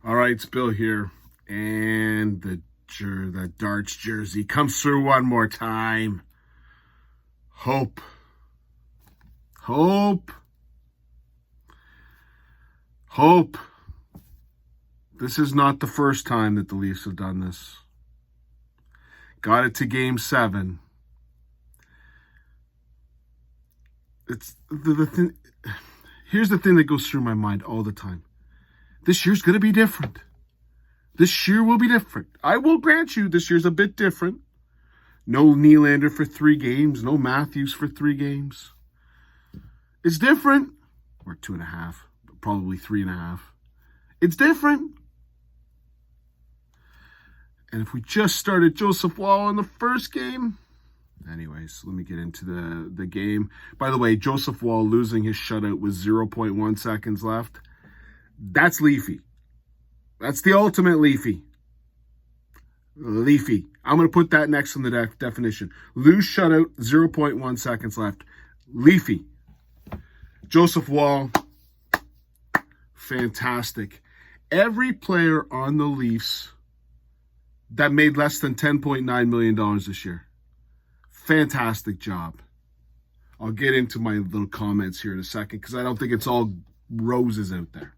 All right, it's Bill here, and the darts jersey comes through one more time. Hope. This is not the first time that the Leafs have done this. Got it to Game 7. It's the thing. Here's the thing that goes through my mind all the time. This year's going to be different. This year will be different. I will grant you this year's a bit different. No Nylander for 3 games. No Matthews for 3 games. It's different. Or 2.5. Probably 3.5. It's different. And if we just started Joseph Wall in the first game... Anyways, let me get into the game. By the way, Joseph Wall losing his shutout with 0.1 seconds left. That's Leafy. That's the ultimate Leafy. Leafy. I'm going to put that next in the definition. Lose shutout, 0.1 seconds left. Leafy. Joseph Wall, fantastic. Every player on the Leafs that made less than $10.9 million this year. Fantastic job. I'll get into my little comments here in a second because I don't think it's all roses out there.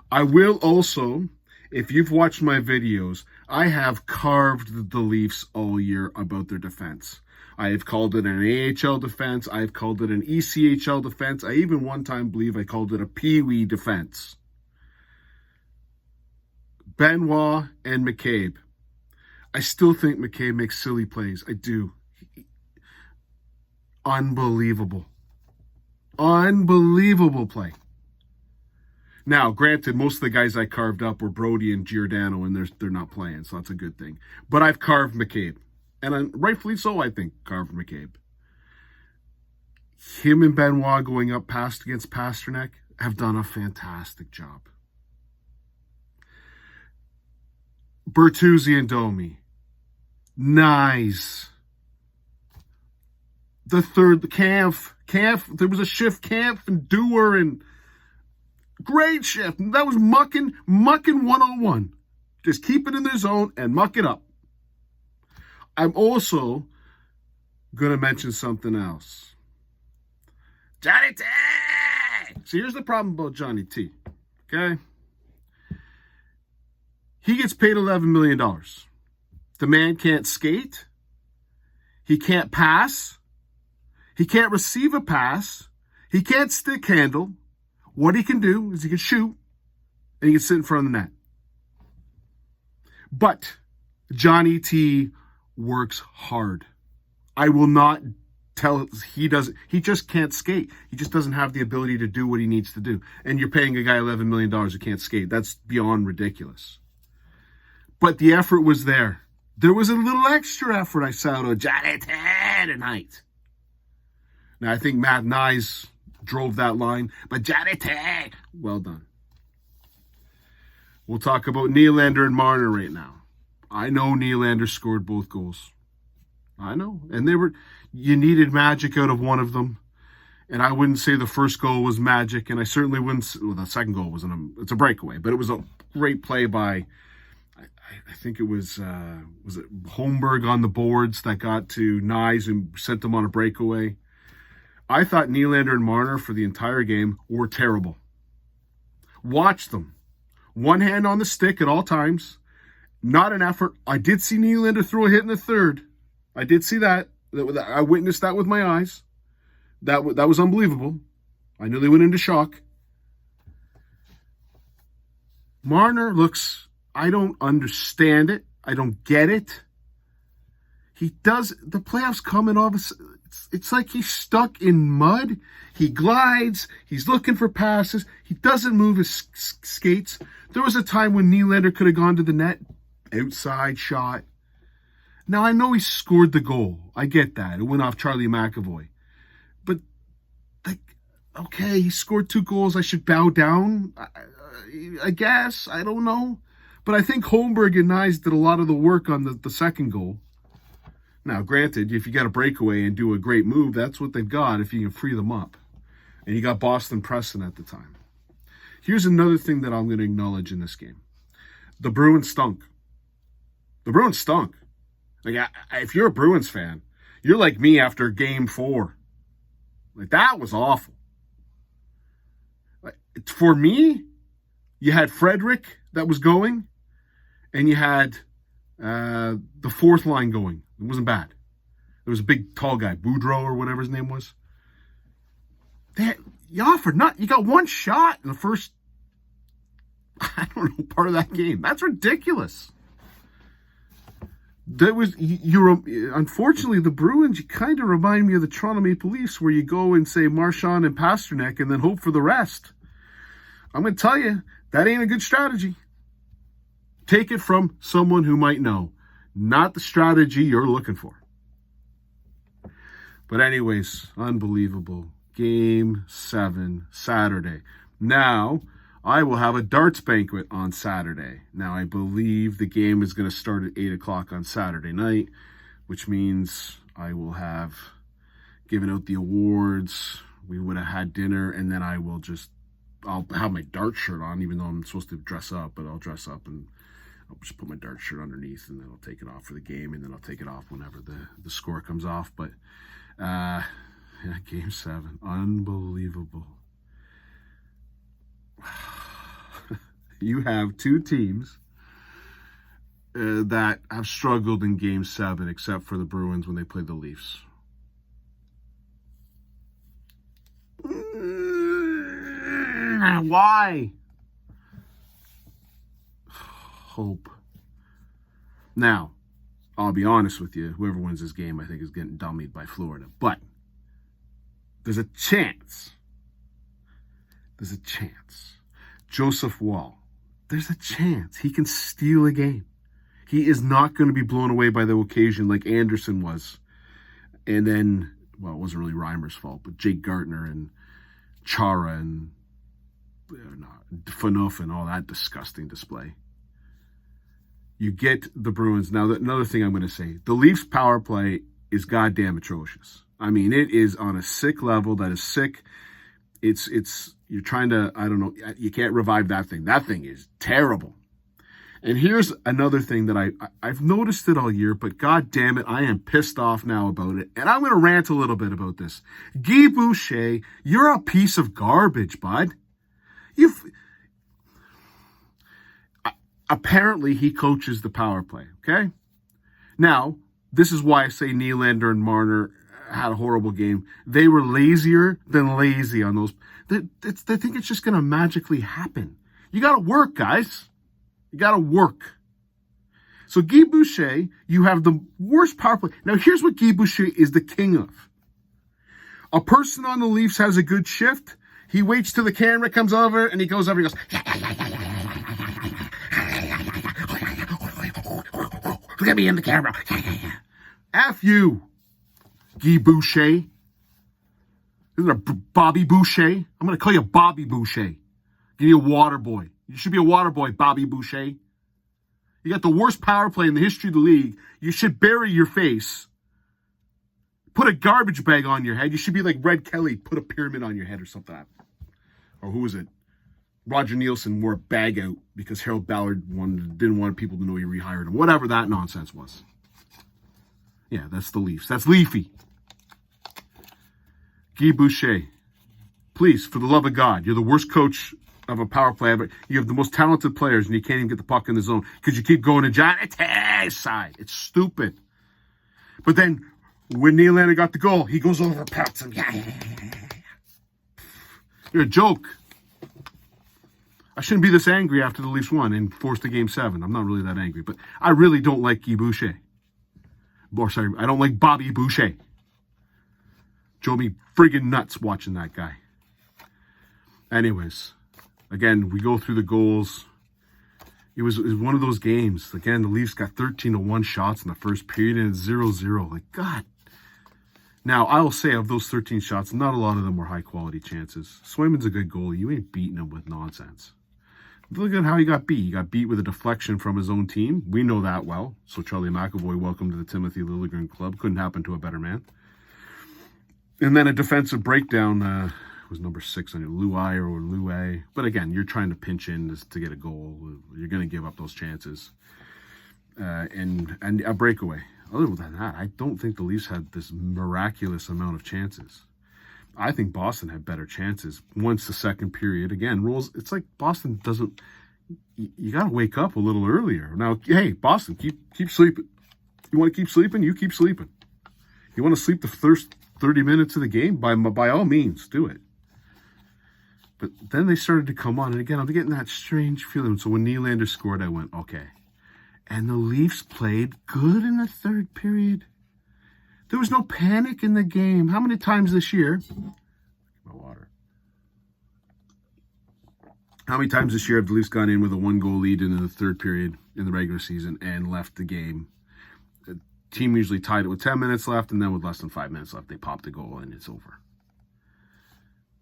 I will also, if you've watched my videos, I have carved the Leafs all year about their defense. I have called it an AHL defense. I've called it an ECHL defense. I even one time believe I called it a Pee-wee defense. Benoit and McCabe. I still think McCabe makes silly plays. I do. Unbelievable. Unbelievable play. Now, granted, most of the guys I carved up were Brody and Giordano, and they're not playing, so that's a good thing. But I've carved McCabe, and rightfully so, I think, carved McCabe. Him and Benoit going up past against Pasternak have done a fantastic job. Bertuzzi and Domi. Nice. The third, the Kampf, there was a shift, Kampf and Dewar, and great shift. That was mucking 101. Just keep it in their zone and muck it up. I'm also going to mention something else. Johnny T! So here's the problem about Johnny T. Okay? He gets paid $11 million. The man can't skate. He can't pass. He can't receive a pass. He can't stick handle. What he can do is he can shoot and he can sit in front of the net. But Johnny T works hard. I will not tell he doesn't. He just can't skate. He just doesn't have the ability to do what he needs to do. And you're paying a guy $11 million who can't skate. That's beyond ridiculous. But the effort was there. There was a little extra effort I saw to Johnny T tonight. Now, I think Matt Nyes drove that line, but Johnny T, well done. We'll talk about Nylander and Marner right now. I know Nylander scored both goals. I know. And you needed magic out of one of them. And I wouldn't say the first goal was magic, and I certainly wouldn't, the second goal it's a breakaway, but it was a great play by, I think it was it Holmberg on the boards that got to Nyes and sent them on a breakaway. I thought Nylander and Marner for the entire game were terrible. Watch them. One hand on the stick at all times. Not an effort. I did see Nylander throw a hit in the third. I did see that. I witnessed that with my eyes. That was unbelievable. I nearly went into shock. Marner looks... I don't understand it. I don't get it. He does... The playoffs coming off... It's like he's stuck in mud. He glides. He's looking for passes. He doesn't move his skates. There was a time when Nylander could have gone to the net. Outside shot. Now, I know he scored the goal. I get that. It went off Charlie McAvoy. But, okay, he scored 2 goals. I should bow down? I guess. I don't know. But I think Holmberg and Nyes did a lot of the work on the second goal. Now, granted, if you got a breakaway and do a great move, that's what they've got if you can free them up. And you got Boston Preston at the time. Here's another thing that I'm going to acknowledge in this game. The Bruins stunk. The Bruins stunk. Like, if you're a Bruins fan, you're like me after Game 4. Like, that was awful. Like, for me, you had Frederick that was going, and you had the fourth line going. It wasn't bad. There was a big, tall guy, Boudreaux or whatever his name was. You got one shot in the first, I don't know, part of that game. That's ridiculous. Unfortunately, the Bruins, you kind of remind me of the Toronto Maple Leafs, where you go and say Marchand and Pasternak and then hope for the rest. I'm going to tell you, that ain't a good strategy. Take it from someone who might know, not the strategy you're looking for. But anyways, unbelievable. Game 7, Saturday. Now, I will have a darts banquet on Saturday. Now, I believe the game is going to start at 8 o'clock on Saturday night, which means I will have given out the awards. We would have had dinner, and then I'll have my dart shirt on, even though I'm supposed to dress up, but I'll dress up and I'll just put my dart shirt underneath, and then I'll take it off for the game, and then I'll take it off whenever the score comes off. But, Game 7, unbelievable. You have two teams that have struggled in Game 7, except for the Bruins when they played the Leafs. Why? Hope. Now, I'll be honest with you. Whoever wins this game, I think, is getting dummied by Florida. But there's a chance. Joseph Wall. There's a chance he can steal a game. He is not going to be blown away by the occasion like Anderson was. And then, well, it wasn't really Reimer's fault, but Jake Gardner and Chara and Phaneuf and all that disgusting display. You get the Bruins. Now, another thing I'm going to say, the Leafs power play is goddamn atrocious. I mean, it is on a sick level. That is sick. You're trying to, I don't know, you can't revive that thing. That thing is terrible. And here's another thing that I've noticed it all year, but god damn it, I am pissed off now about it. And I'm going to rant a little bit about this. Guy Boucher, you're a piece of garbage, bud. Apparently, he coaches the power play, okay? Now, this is why I say Nylander and Marner had a horrible game. They were lazier than lazy on those. They think it's just going to magically happen. You got to work, guys. You got to work. So Guy Boucher, you have the worst power play. Now, here's what Guy Boucher is the king of. A person on the Leafs has a good shift. He waits till the camera comes over, and he goes over, he goes, look at me in the camera. F you, Guy Boucher. Isn't it Bobby Boucher? I'm going to call you Bobby Boucher. Give you a water boy. You should be a water boy, Bobby Boucher. You got the worst power play in the history of the league. You should bury your face. Put a garbage bag on your head. You should be like Red Kelly. Put a pyramid on your head or something. Or who was it? Roger Nielsen wore a bag out because Harold Ballard didn't want people to know he rehired him. Whatever that nonsense was. Yeah, that's the Leafs. That's Leafy. Guy Boucher, please, for the love of God, you're the worst coach of a power play ever. You have the most talented players, and you can't even get the puck in the zone because you keep going to John side. It's stupid. But then, when Nylander got the goal, he goes over and pats him. You're a joke. I shouldn't be this angry after the Leafs won and forced to Game 7. I'm not really that angry, but I really don't like Guy Boucher. Or sorry, I don't like Bobby Boucher. Drove me friggin' nuts watching that guy. Anyways, again, we go through the goals. It was one of those games. Again, the Leafs got 13-1 shots in the first period, and it's 0-0. Like, God. Now, I will say, of those 13 shots, not a lot of them were high-quality chances. Swayman's a good goalie. You ain't beating him with nonsense. Look at how he got beat. He got beat with a deflection from his own team. We know that well. So Charlie McAvoy, welcome to the Timothy Liljegren Club. Couldn't happen to a better man. And then a defensive breakdown was number 6 on your Luai or Luai. But again, you're trying to pinch in to get a goal. You're going to give up those chances. And a breakaway. Other than that, I don't think the Leafs had this miraculous amount of chances. I think Boston had better chances once the second period again rolls. It's like Boston doesn't. You got to wake up a little earlier. Now, hey, Boston, keep sleeping. You want to keep sleeping? You keep sleeping. You want to sleep the first 30 minutes of the game? By all means, do it. But then they started to come on, and again, I'm getting that strange feeling. So when Nylander scored, I went, okay. And the Leafs played good in the third period. There was no panic in the game. How many times this year? My water. How many times this year have the Leafs gone in with a 1-goal lead in the third period in the regular season and left the game? The team usually tied it with 10 minutes left, and then with less than 5 minutes left, they popped a goal and it's over.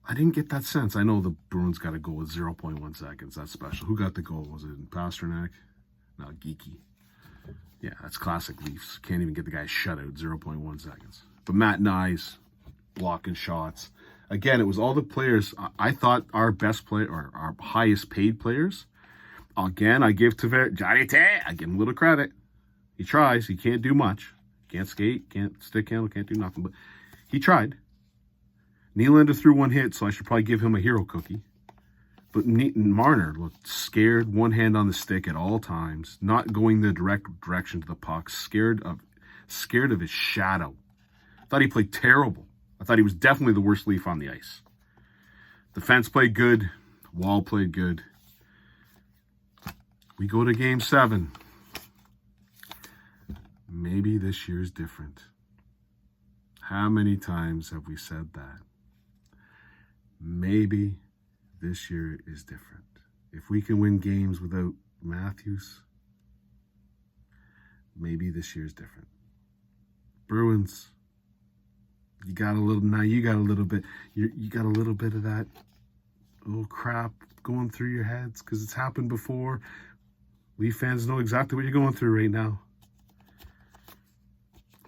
I didn't get that sense. I know the Bruins got a goal with 0.1 seconds. That's special. Who got the goal? Was it Pasternak? No, Geeky. Yeah, that's classic Leafs. Can't even get the guy a shutout, 0.1 seconds. But Matt Nyes blocking shots. Again, it was all the players. I thought our best player, or our highest paid players. Again, I give Tavares, Johnny T, I give him a little credit. He tries. He can't do much. Can't skate, can't stick handle, can't do nothing. But he tried. Nylander threw one hit, so I should probably give him a hero cookie. But Marner looked scared, one hand on the stick at all times, not going the direct direction to the puck, scared of his shadow. I thought he played terrible. I thought he was definitely the worst Leaf on the ice. Defense played good. Wall played good. We go to Game 7. Maybe this year's different. How many times have we said that? Maybe this year is different. If we can win games without Matthews, maybe this year's different. Bruins, you got a little bit of that, oh crap, going through your heads because it's happened before. Leaf fans know exactly what you're going through right now.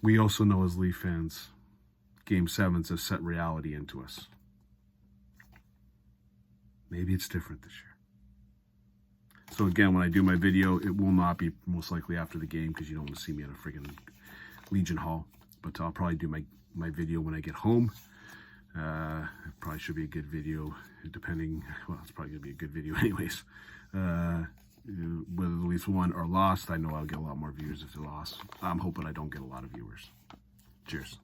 We also know as Leaf fans, Game 7s have set reality into us. Maybe it's different this year. So again, when I do my video, it will not be most likely after the game because you don't want to see me at a friggin' Legion Hall. But I'll probably do my video when I get home. It probably should be a good video, depending. Well, it's probably going to be a good video anyways. Whether the Leafs won or lost, I know I'll get a lot more viewers if they lost. I'm hoping I don't get a lot of viewers. Cheers.